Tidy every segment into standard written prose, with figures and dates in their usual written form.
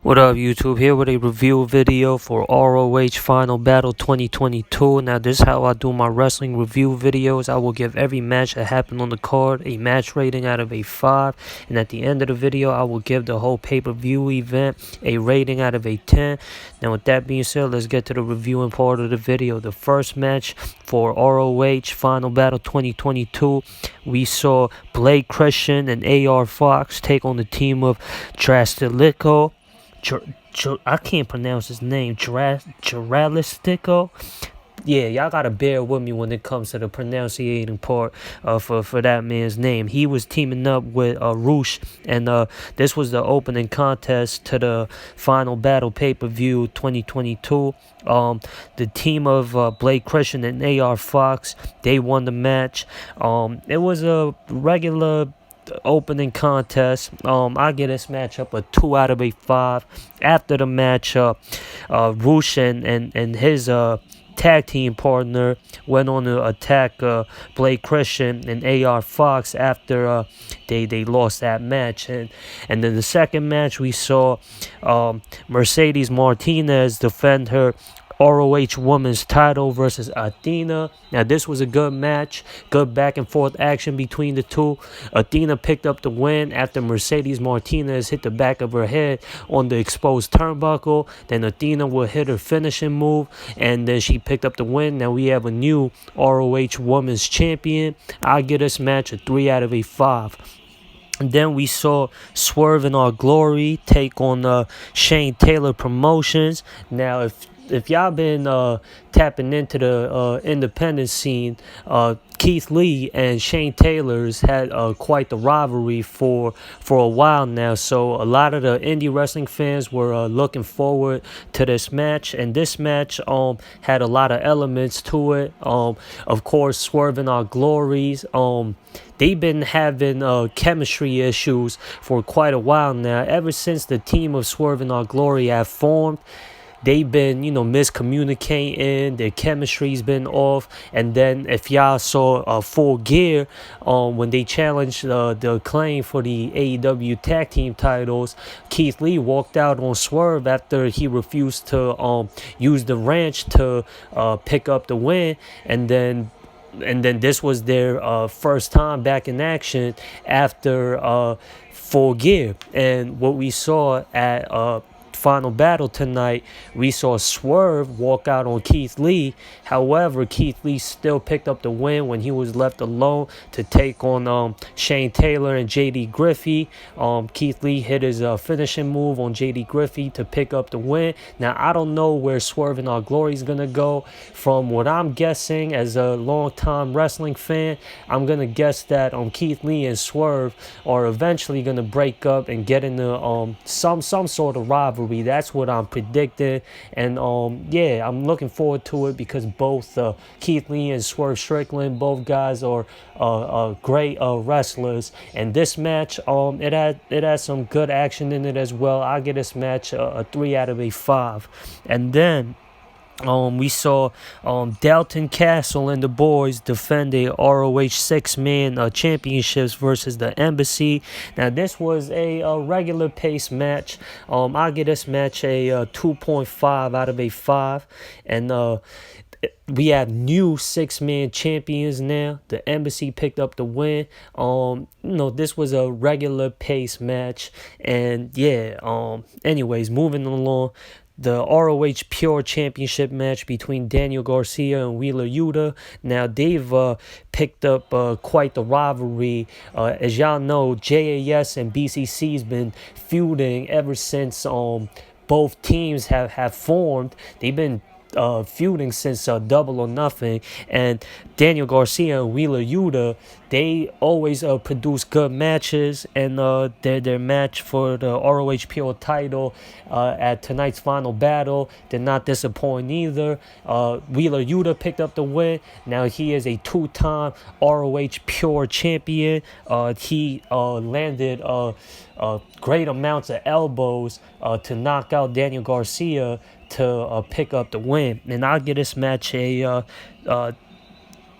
What up, YouTube? Here with a review video for ROH Final Battle 2022. Now, this is how I do my wrestling review videos. I will give every match that happened on the card a match rating out of a 5. And at the end of the video, I will give the whole pay-per-view event a rating out of a 10. Now, with that being said, let's get to the reviewing part of the video. The first match for ROH Final Battle 2022, we saw Blake Christian and AR Fox take on the team of Dralistico. I can't pronounce his name. Dralistico. Yeah, y'all gotta bear with me when it comes to the pronunciating part for that man's name. He was teaming up with ROH, and this was the opening contest to the Final Battle pay-per-view 2022. The team of Blake Christian and AR Fox, they won the match. It was a regular opening contest. I give this matchup a 2 out of a 5. After the match, ROH and his tag team partner went on to attack Blake Christian and AR Fox after they lost that match. And then the second match, we saw Mercedes Martinez defend her ROH Women's title versus Athena. Now, this was a good match, good back and forth action between the two. Athena picked up the win after Mercedes Martinez hit the back of her head on the exposed turnbuckle. Then Athena would hit her finishing move, and then she picked up the win. Now we have a new ROH Women's Champion. I give this match a 3 out of a 5. And then we saw Swerve in Our Glory take on Shane Taylor Promotions. Now, if y'all been tapping into the independent scene, Keith Lee and Shane Taylor's had quite the rivalry for a while now. So a lot of the indie wrestling fans were looking forward to this match, and this match had a lot of elements to it. Of course, Swerve in Our Glories. They've been having chemistry issues for quite a while now. Ever since the team of Swerve in Our Glory have formed, they've been, miscommunicating. Their chemistry's been off. And then if y'all saw Full Gear, when they challenged the Acclaim for the AEW tag team titles, Keith Lee walked out on Swerve after he refused to use the wrench to pick up the win. And then this was their first time back in action after Full Gear. And what we saw at Final Battle tonight, we saw Swerve walk out on Keith Lee. However, Keith Lee still picked up the win when he was left alone to take on Shane Taylor and JD Griffey. Keith Lee hit his finishing move on JD Griffey to pick up the win. Now, I don't know where Swerve in Our Glory is going to go. From what I'm guessing as a long-time wrestling fan, I'm going to guess that Keith Lee and Swerve are eventually going to break up and get into some sort of rivalry. That's what I'm predicting, and yeah, I'm looking forward to it because both Keith Lee and Swerve Strickland, both guys are great wrestlers, and this match it had some good action in it as well. I give this match a 3 out of a 5. And then we saw Dalton Castle and the boys defend the ROH 6-man championships versus the Embassy. Now, this was a regular pace match. I give this match a 2.5 out of a 5. And we have new 6-man champions now. The Embassy picked up the win. This was a regular pace match. And yeah, anyways, moving along. The ROH Pure Championship match between Daniel Garcia and Wheeler Yuta. Now, they've picked up quite the rivalry. As y'all know, JAS and BCC has been feuding ever since both teams have formed. They've been feuding since Double or Nothing, and Daniel Garcia and Wheeler Yuta, they always produce good matches, and their match for the ROH Pure title at tonight's Final Battle did not disappoint either. Wheeler Yuta picked up the win. Now he is a 2-time ROH Pure champion. He landed great amounts of elbows to knock out Daniel Garcia to pick up the win. And I'll give this match a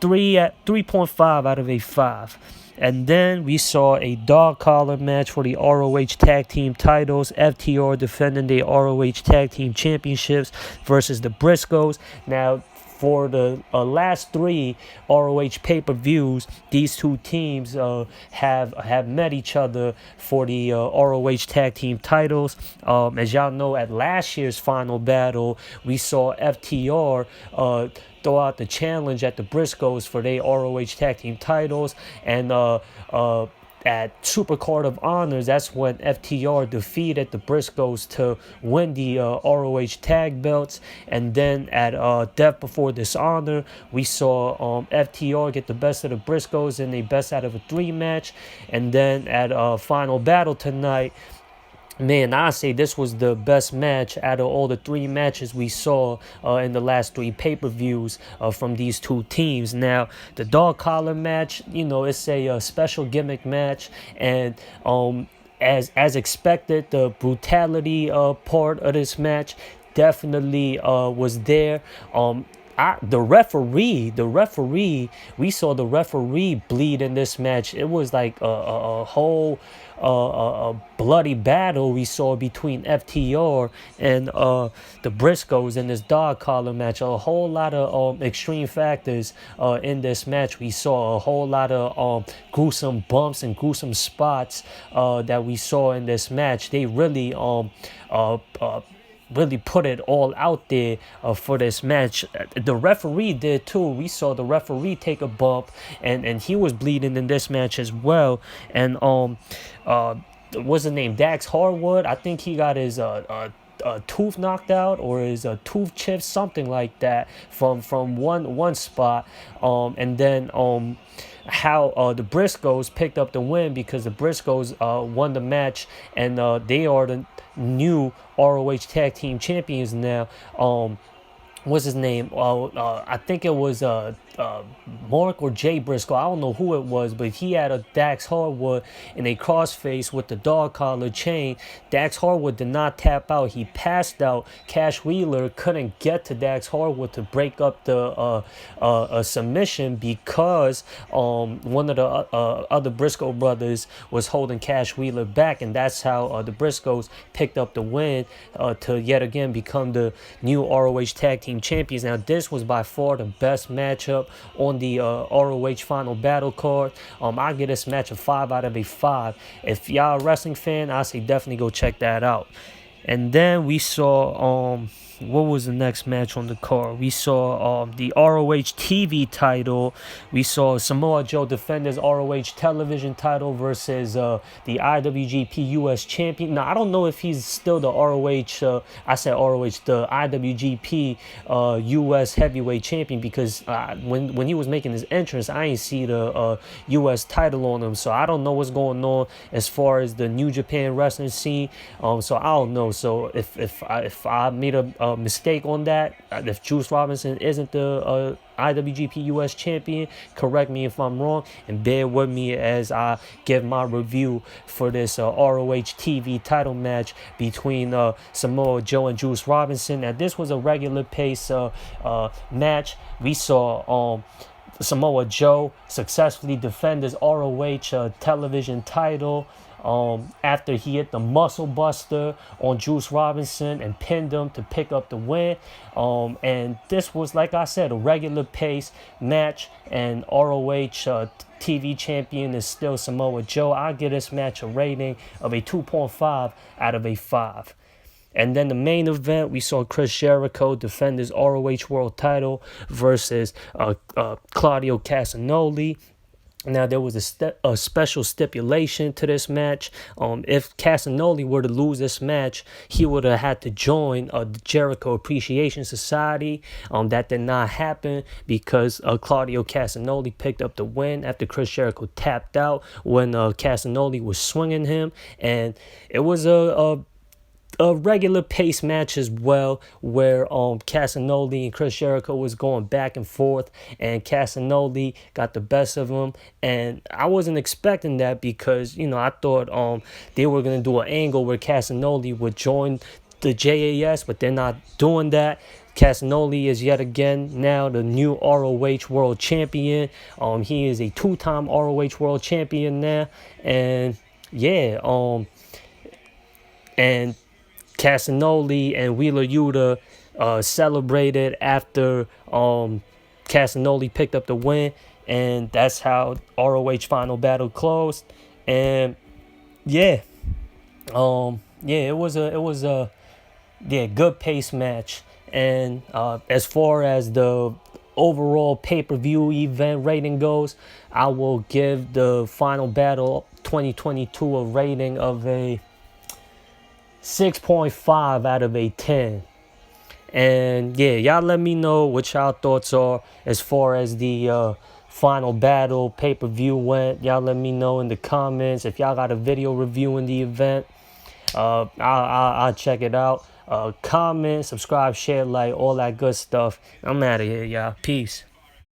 3.5 out of a 5. And then we saw a dog collar match for the ROH Tag Team titles. FTR defending the ROH Tag Team Championships versus the Briscoes. Now, for the last 3 ROH pay-per-views, these two teams have met each other for the ROH Tag Team titles. As y'all know, at last year's final battle, we saw FTR throw out the challenge at the Briscoes for their ROH Tag Team titles, and at Supercard of Honors, that's when FTR defeated the Briscoes to win the ROH tag belts. And then at Death Before Dishonor, we saw FTR get the best of the Briscoes in a best out of a 3 match. And then at Final Battle tonight, man, I say this was the best match out of all the 3 matches we saw in the last 3 pay-per-views from these two teams. Now, the dog collar match, it's a special gimmick match, and as expected, the brutality part of this match definitely was there. The referee, we saw the referee bleed in this match. It was like a whole bloody battle we saw between FTR and the Briscoes in this dog collar match. A whole lot of extreme factors in this match. We saw a whole lot of gruesome bumps and gruesome spots that we saw in this match. They really put it all out there for this match. The referee did too. We saw the referee take a bump, and he was bleeding in this match as well. And what's his name? Dax Harwood. I think he got his tooth knocked out, or his tooth chipped, something like that, from one spot. And then how the Briscoes picked up the win, because the Briscoes won the match, and they are the new ROH Tag Team Champions now. What's his name? I think it was Mark or Jay Briscoe. I don't know who it was, but he had a Dax Harwood in a crossface with the dog collar chain. Dax Harwood did not tap out. He passed out. Cash Wheeler couldn't get to Dax Harwood to break up the submission, because one of the other Briscoe brothers was holding Cash Wheeler back, and that's how the Briscoes picked up the win to yet again become the new ROH Tag Team Champions. Now, this was by far the best matchup on the ROH Final Battle card. I give this match a 5 out of a 5. If y'all a wrestling fan, I say definitely go check that out. And then we saw what was the next match on the card? We saw the ROH TV title. We saw Samoa Joe defend his ROH television title versus the IWGP US champion. Now, I don't know if he's still the ROH, I said ROH, the IWGP US heavyweight champion, because when he was making his entrance, I ain't see the US title on him. So I don't know what's going on as far as the New Japan wrestling scene. So I don't know. So if I made a mistake on that, if Juice Robinson isn't the IWGP US champion, correct me if I'm wrong, and bear with me as I give my review for this ROH TV title match between Samoa Joe and Juice Robinson. Now, this was a regular pace match. We saw Samoa Joe successfully defend his ROH television title after he hit the muscle buster on Juice Robinson and pinned him to pick up the win. And this was, like I said, a regular pace match, and ROH TV champion is still Samoa Joe. I give this match a rating of a 2.5 out of a 5. And then the main event, we saw Chris Jericho defend his ROH World title versus Claudio Castagnoli. Now, there was a special stipulation to this match. If Castagnoli were to lose this match, he would have had to join the Jericho Appreciation Society. That did not happen because Claudio Castagnoli picked up the win after Chris Jericho tapped out when Castagnoli was swinging him. And it was a regular pace match as well, where Castagnoli and Chris Jericho was going back and forth, and Castagnoli got the best of him. And I wasn't expecting that, because I thought they were gonna do an angle where Castagnoli would join the JAS, but they're not doing that. Castagnoli is yet again now the new ROH World Champion. He is a 2-time ROH World Champion now, and yeah, and Castagnoli and Wheeler Yuta celebrated after Castagnoli picked up the win, and that's how ROH Final Battle closed. And yeah, it was a good pace match. And as far as the overall pay-per-view event rating goes, I will give the Final Battle 2022 a rating of a 6.5 out of a 10. And yeah, y'all let me know what y'all thoughts are as far as the Final Battle pay-per-view went. Y'all let me know in the comments. If y'all got a video reviewing the event, I'll check it out. Comment, subscribe, share, like, all that good stuff. I'm out of here, y'all. Peace.